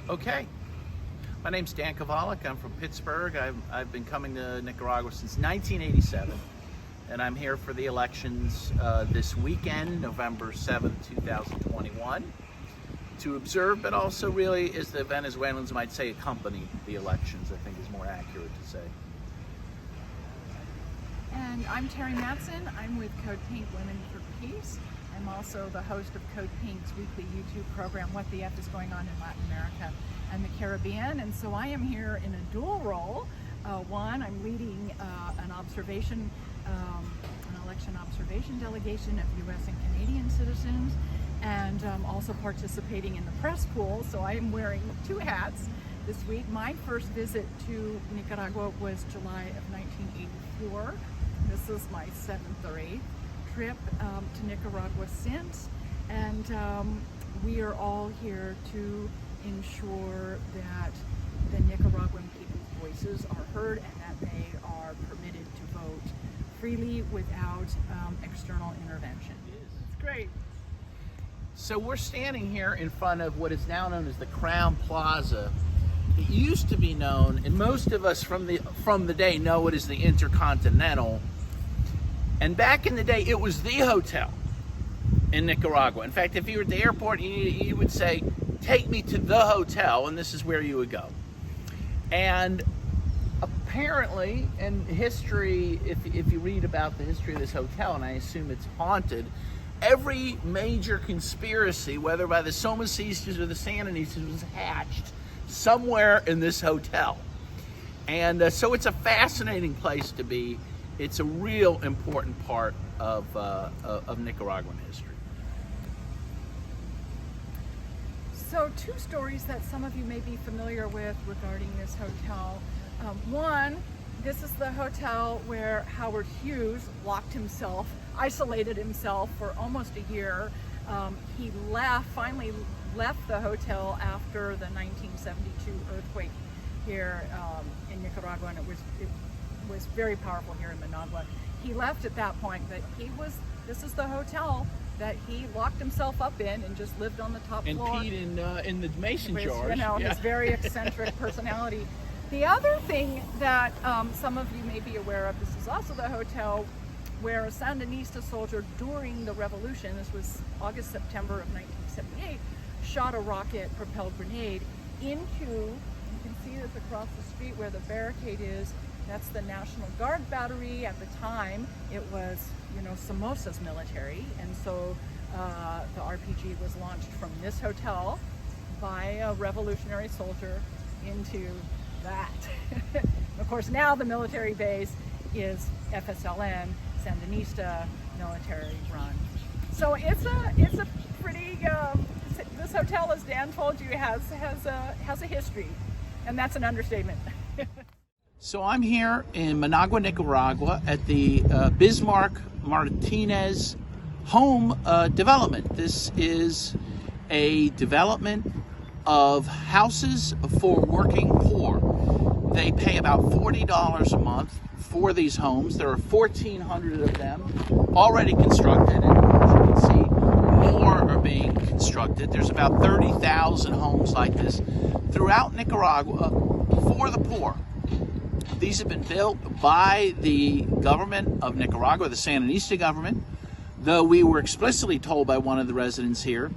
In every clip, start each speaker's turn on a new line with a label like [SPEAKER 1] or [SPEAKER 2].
[SPEAKER 1] Okay, my name's Nica1. I'm from Pittsburgh. I've been coming to Nicaragua since 1987, and I'm here for the elections this weekend, November 7th, 2021, to observe, but also really, as the Venezuelans might say, accompany the elections, I think is more accurate to say.
[SPEAKER 2] And I'm Terry Mattson. I'm with Code Pink Women for Peace. I'm also the host of Code Pink's weekly YouTube program, What the F is Going On in Latin America and the Caribbean. And so I am here in a dual role. One, I'm leading an election observation delegation of U.S. and Canadian citizens, and also participating in the press pool. So I am wearing two hats this week. My first visit to Nicaragua was July of 1984. This is my 7th or 8th trip to Nicaragua since, and we are all here to ensure that the Nicaraguan people's voices are heard and that they are permitted to vote freely without external intervention. It's great.
[SPEAKER 1] So we're standing here in front of what is now known as the Crown Plaza. It used to be known, and most of us from the day know it as the Intercontinental. And back in the day, it was the hotel in Nicaragua. In fact, if you were at the airport, you would say, "Take me to the hotel," and this is where you would go. And apparently, in history, if you read about the history of this hotel, and I assume it's haunted, every major conspiracy, whether by the Somocistas or the Sandinistas, was hatched somewhere in this hotel. And so it's a fascinating place to be. It's a real important part of Nicaraguan history.
[SPEAKER 2] So two stories that some of you may be familiar with regarding this hotel. One, this is the hotel where Howard Hughes locked himself, isolated himself for almost a year. He finally left the hotel after the 1972 earthquake here in Nicaragua, and it was very powerful here in Managua. He left at that point, but this is the hotel that he locked himself up in and just lived on the top floor.
[SPEAKER 1] And peed in the mason jars.
[SPEAKER 2] You know, his very eccentric personality. The other thing that some of you may be aware of, this is also the hotel where a Sandinista soldier during the revolution, this was August, September of 1978, shot a rocket-propelled grenade into, you can see this across the street where the barricade is. That's the National Guard battery. At the time, it was, Somoza's military, and so the RPG was launched from this hotel by a revolutionary soldier into that. Of course, now the military base is FSLN, Sandinista military run. So it's a pretty. This hotel, as Dan told you, has a history, and that's an understatement.
[SPEAKER 1] So I'm here in Managua, Nicaragua at the Bismarck Martinez home development. This is a development of houses for working poor. They pay about $40 a month for these homes. There are 1,400 of them already constructed, and as you can see, more are being constructed. There's about 30,000 homes like this throughout Nicaragua for the poor. These have been built by the government of Nicaragua, the Sandinista government, though we were explicitly told by one of the residents here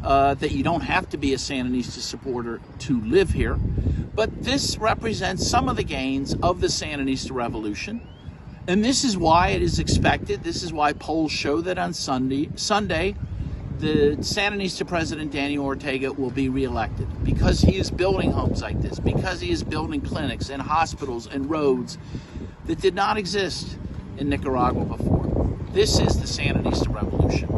[SPEAKER 1] that you don't have to be a Sandinista supporter to live here. But this represents some of the gains of the Sandinista revolution, and this is why it is expected. This is why polls show that on Sunday, the Sandinista president, Daniel Ortega, will be reelected because he is building homes like this, because he is building clinics and hospitals and roads that did not exist in Nicaragua before. This is the Sandinista revolution.